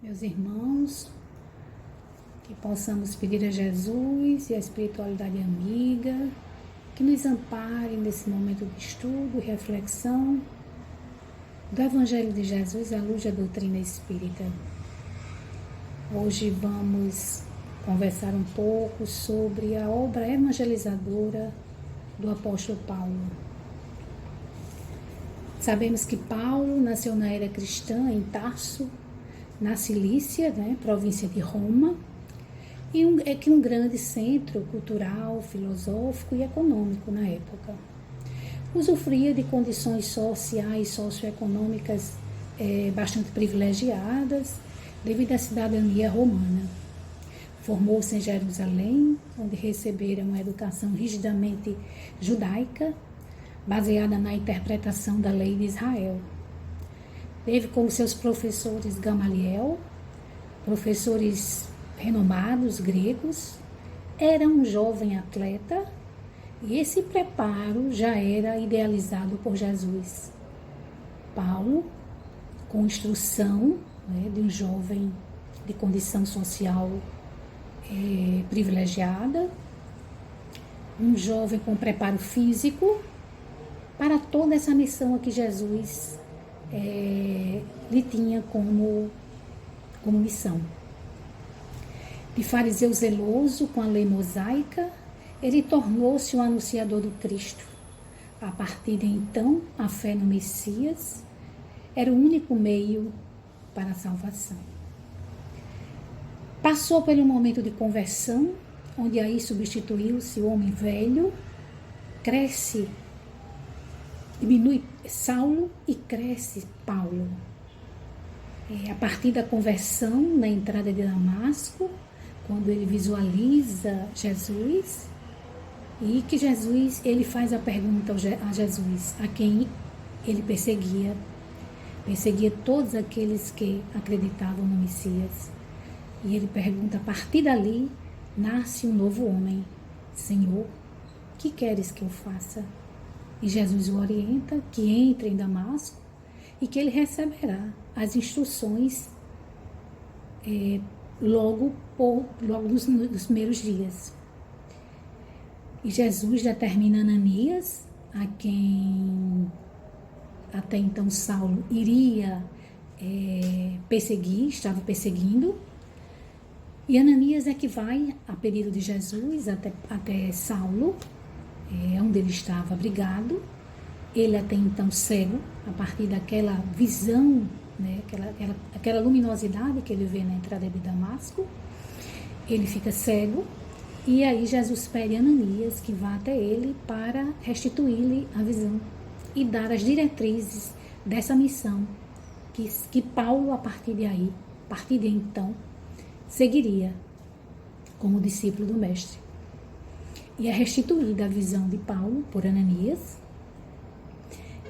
Meus irmãos, que possamos pedir a Jesus e a espiritualidade amiga que nos ampare nesse momento de estudo e reflexão do Evangelho de Jesus à luz da doutrina espírita. Hoje vamos conversar um pouco sobre a obra evangelizadora do apóstolo Paulo. Sabemos que Paulo nasceu na era cristã em Tarso, na Cilícia, província de Roma, e um grande centro cultural, filosófico e econômico na época. Usufruía de condições sociais e socioeconômicas bastante privilegiadas devido à cidadania romana. Formou-se em Jerusalém, onde recebera uma educação rigidamente judaica, baseada na interpretação da lei de Israel. Teve como seus professores Gamaliel, professores renomados gregos. Era um jovem atleta e esse preparo já era idealizado por Jesus. Paulo, com instrução de um jovem de condição social privilegiada, um jovem com preparo físico para toda essa missão a que Jesus lhe tinha como missão. De fariseu zeloso com a lei mosaica, ele tornou-se o anunciador do Cristo. A partir de então, a fé no Messias era o único meio para a salvação. Passou pelo momento de conversão, onde aí substituiu-se o homem velho, diminui Saulo e cresce Paulo. A partir da conversão, na entrada de Damasco, quando ele visualiza Jesus, e que ele faz a pergunta a Jesus, a quem ele perseguia todos aqueles que acreditavam no Messias. E ele pergunta, a partir dali, nasce um novo homem. Senhor, que queres que eu faça? E Jesus o orienta que entre em Damasco e que ele receberá as instruções logo nos primeiros dias. E Jesus determina Ananias, a quem até então Saulo iria estava perseguindo. E Ananias é que vai, a pedido de Jesus, até Saulo, onde ele estava abrigado. Ele até então cego, a partir daquela visão, aquela luminosidade que ele vê na entrada de Damasco, ele fica cego, e aí Jesus pede a Ananias que vá até ele para restituir-lhe a visão e dar as diretrizes dessa missão que Paulo, a partir de então, seguiria como discípulo do Mestre. E é restituída a visão de Paulo por Ananias.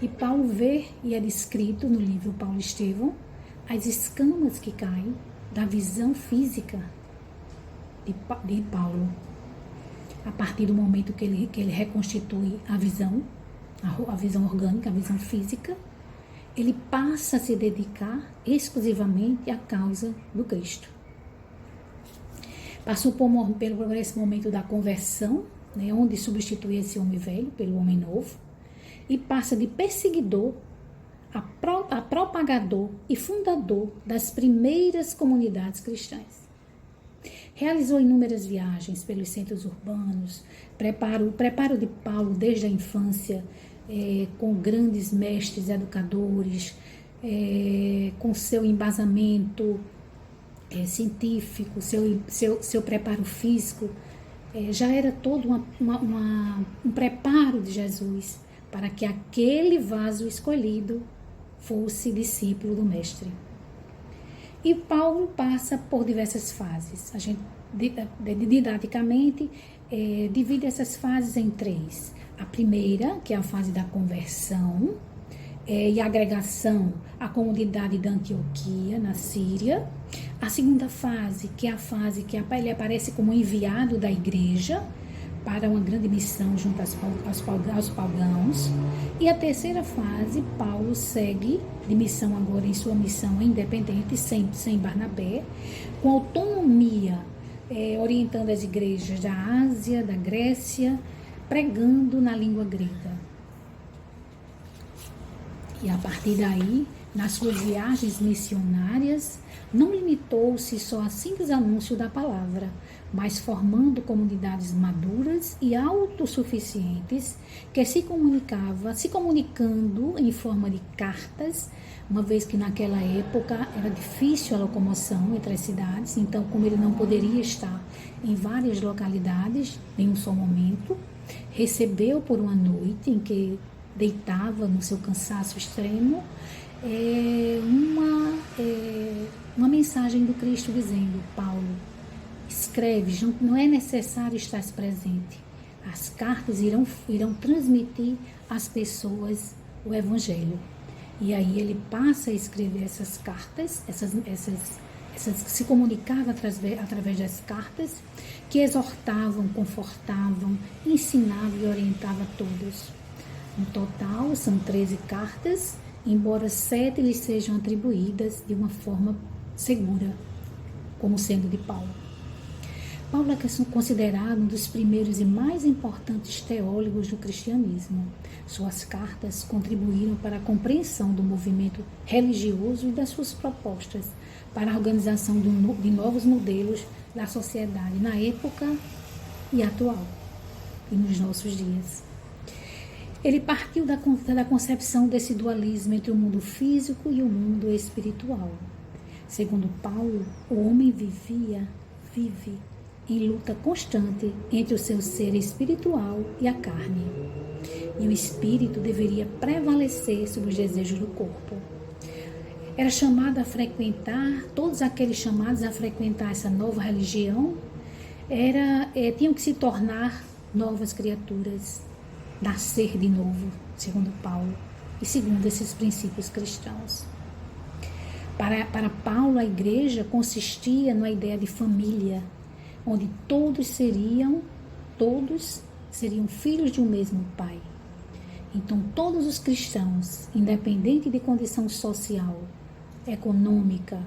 E Paulo vê, e é descrito no livro Paulo e Estevão, as escamas que caem da visão física de Paulo. A partir do momento que ele reconstitui a visão orgânica, a visão física, ele passa a se dedicar exclusivamente à causa do Cristo. Passou por esse momento da conversão, onde substitui esse homem velho pelo homem novo, e passa de perseguidor a propagador e fundador das primeiras comunidades cristãs. Realizou inúmeras viagens pelos centros urbanos, o preparo de Paulo desde a infância, com grandes mestres educadores, com seu embasamento científico, seu preparo físico, já era todo um preparo de Jesus para que aquele vaso escolhido fosse discípulo do Mestre. E Paulo passa por diversas fases. A gente, didaticamente, divide essas fases em três. A primeira, que é a fase da conversão e agregação à comunidade da Antioquia, na Síria. A segunda fase, que é a fase que ele aparece como enviado da igreja para uma grande missão junto aos pagãos. E a terceira fase, Paulo segue de missão agora em sua missão independente, sem Barnabé, com autonomia, orientando as igrejas da Ásia, da Grécia, pregando na língua grega. E a partir daí, nas suas viagens missionárias, não limitou-se só a simples anúncio da palavra, mas formando comunidades maduras e autossuficientes que se comunicando em forma de cartas, uma vez que naquela época era difícil a locomoção entre as cidades, então como ele não poderia estar em várias localidades em um só momento, recebeu por uma noite em que deitava no seu cansaço extremo, uma mensagem do Cristo dizendo: Paulo, escreve, não é necessário estar presente. As cartas irão transmitir às pessoas o Evangelho. E aí ele passa a escrever essas cartas, se comunicava através das cartas, que exortavam, confortavam, ensinavam e orientavam a todos. No total, são 13 cartas, embora 7 lhes sejam atribuídas de uma forma segura, como sendo de Paulo. Paulo é considerado um dos primeiros e mais importantes teólogos do cristianismo. Suas cartas contribuíram para a compreensão do movimento religioso e das suas propostas para a organização de novos modelos da sociedade na época e atual, e nos nossos dias. Ele partiu da concepção desse dualismo entre o mundo físico e o mundo espiritual. Segundo Paulo, o homem vive em luta constante entre o seu ser espiritual e a carne. E o espírito deveria prevalecer sobre os desejos do corpo. Era chamado a frequentar, todos aqueles chamados a frequentar essa nova religião, tinham que se tornar novas criaturas, nascer de novo, segundo Paulo, e segundo esses princípios cristãos. Para Paulo, a igreja consistia numa ideia de família, onde todos seriam filhos de um mesmo pai. Então, todos os cristãos, independente de condição social, econômica,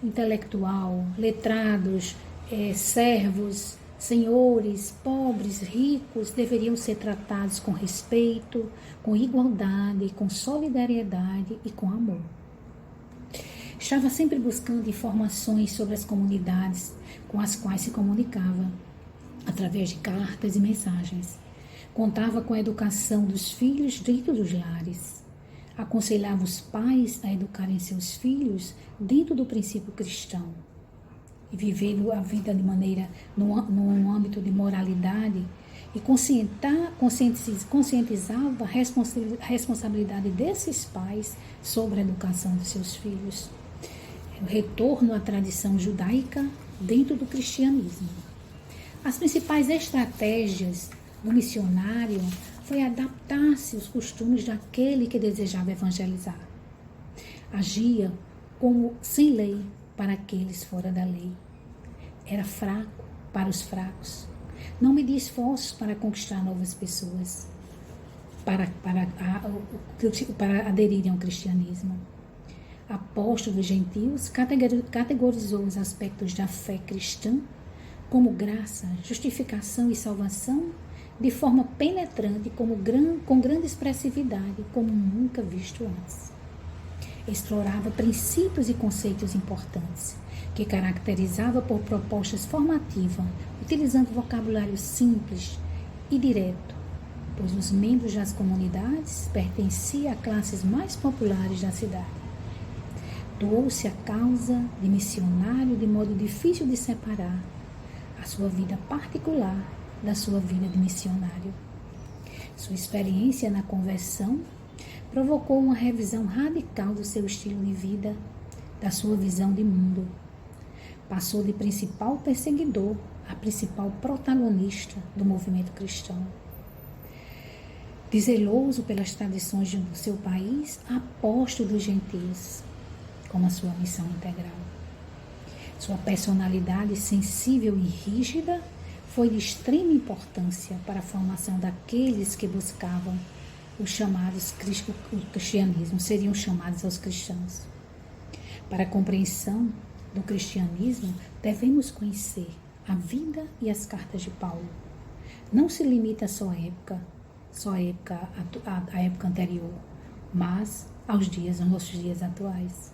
intelectual, letrados, servos, senhores, pobres, ricos, deveriam ser tratados com respeito, com igualdade, com solidariedade e com amor. Estava sempre buscando informações sobre as comunidades com as quais se comunicava, através de cartas e mensagens. Contava com a educação dos filhos dentro dos lares. Aconselhava os pais a educarem seus filhos dentro do princípio cristão. E vivendo a vida de maneira, num âmbito de moralidade, e conscientizava a responsabilidade desses pais sobre a educação de seus filhos. O retorno à tradição judaica dentro do cristianismo. As principais estratégias do missionário foi adaptar-se aos costumes daquele que desejava evangelizar. Agia como sem lei para aqueles fora da lei. Era fraco para os fracos. Não media esforços para conquistar novas pessoas, para aderirem ao cristianismo. Apóstolo dos gentios, categorizou os aspectos da fé cristã como graça, justificação e salvação de forma penetrante, com grande expressividade, como nunca visto antes. Explorava princípios e conceitos importantes, que caracterizava por propostas formativas, utilizando vocabulário simples e direto, pois os membros das comunidades pertenciam a classes mais populares da cidade. Doou-se a causa de missionário de modo difícil de separar a sua vida particular da sua vida de missionário. Sua experiência na conversão provocou uma revisão radical do seu estilo de vida, da sua visão de mundo. Passou de principal perseguidor a principal protagonista do movimento cristão. De zeloso pelas tradições do seu país, apóstolo dos gentios, como a sua missão integral. Sua personalidade sensível e rígida foi de extrema importância para a formação daqueles que buscavam o cristianismo, seriam chamados aos cristãos. Para a compreensão do cristianismo, devemos conhecer a vida e as cartas de Paulo. Não se limita à época anterior, mas aos nossos dias atuais.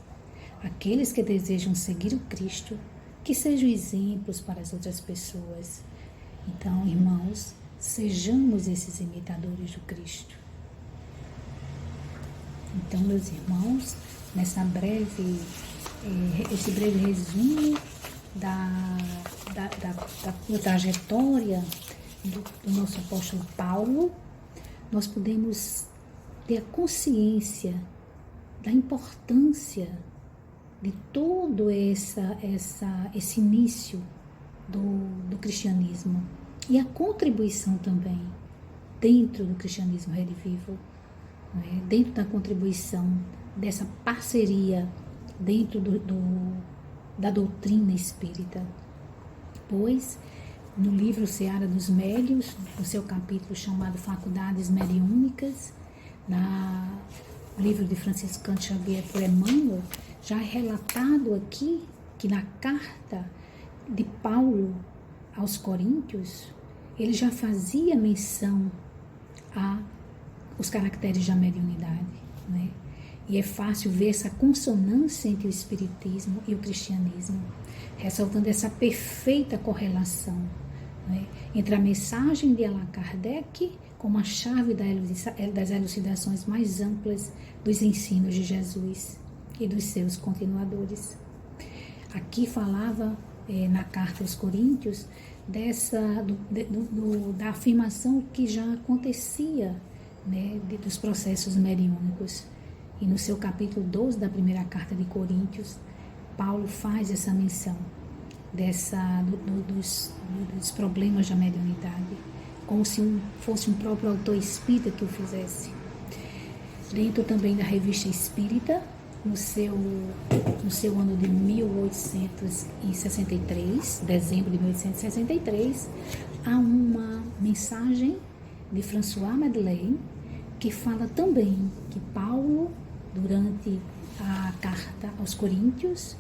Aqueles que desejam seguir o Cristo, que sejam exemplos para as outras pessoas. Então, irmãos, sejamos esses imitadores do Cristo. Então, meus irmãos, esse breve resumo da trajetória do nosso apóstolo Paulo, nós podemos ter a consciência da importância de todo esse início do cristianismo e a contribuição também dentro do cristianismo redivivo, né? Dentro da contribuição dessa parceria dentro da doutrina espírita. Pois, no livro Seara dos Médiuns, no seu capítulo chamado Faculdades Mediúnicas, no livro de Franciscano Xavier por Emmanuel, já é relatado aqui que na carta de Paulo aos Coríntios, ele já fazia menção aos caracteres da mediunidade, né? E é fácil ver essa consonância entre o espiritismo e o cristianismo, ressaltando essa perfeita correlação, né, entre a mensagem de Allan Kardec como a chave das elucidações mais amplas dos ensinos de Jesus e dos seus continuadores. Aqui falava na carta aos Coríntios da afirmação que já acontecia, né, dos processos mediúnicos. E no seu capítulo 12 da primeira carta de Coríntios, Paulo faz essa menção dos problemas da mediunidade, como se fosse um próprio autor espírita que o fizesse. Dentro também da Revista Espírita, no seu ano de 1863, dezembro de 1863, há uma mensagem de François Madeleine que fala também que Paulo, durante a carta aos Coríntios,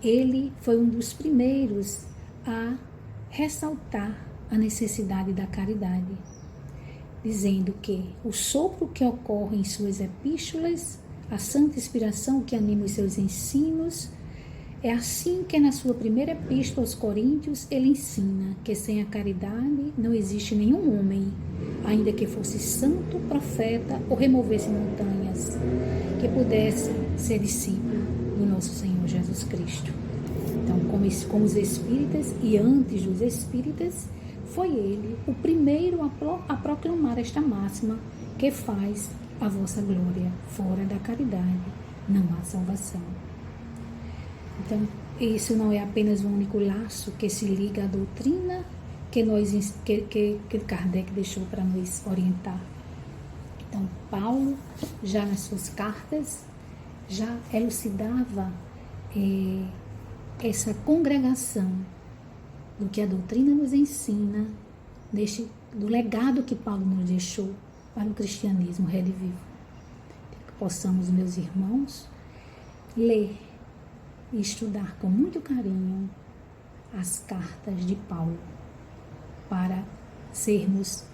ele foi um dos primeiros a ressaltar a necessidade da caridade, dizendo que o sopro que ocorre em suas epístolas, a santa inspiração que anima os seus ensinos, é assim que na sua primeira epístola aos Coríntios ele ensina que sem a caridade não existe nenhum homem, ainda que fosse santo, profeta ou removesse montanhas, que pudesse ser discípulo do nosso Senhor Jesus Cristo. Então, como os espíritas e antes dos espíritas, foi ele o primeiro a proclamar esta máxima que faz a vossa glória, fora da caridade não há salvação. Então, isso não é apenas um único laço que se liga à doutrina que Kardec deixou para nos orientar. Então, Paulo, já nas suas cartas, já elucidava essa congregação do que a doutrina nos ensina, do legado que Paulo nos deixou para o cristianismo redivivo. Que possamos, meus irmãos, ler e estudar com muito carinho as cartas de Paulo, para sermos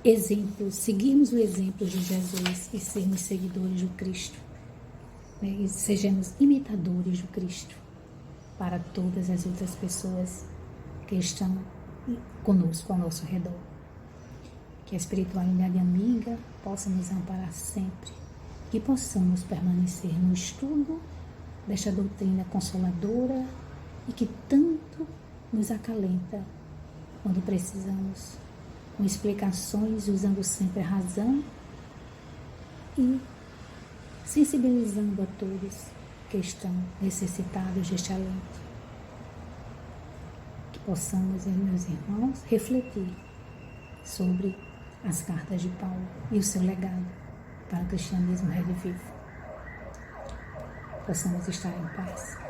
exemplos, seguirmos o exemplo de Jesus e sermos seguidores do Cristo, né? E sejamos imitadores do Cristo para todas as outras pessoas que estão conosco, ao nosso redor. Que a espiritualidade amiga possa nos amparar sempre, que possamos permanecer no estudo desta doutrina consoladora e que tanto nos acalenta quando precisamos, com explicações, usando sempre a razão e sensibilizando a todos que estão necessitados deste alento. Que possamos, meus irmãos, refletir sobre as cartas de Paulo e o seu legado para o cristianismo redivivo. Possamos estar em paz.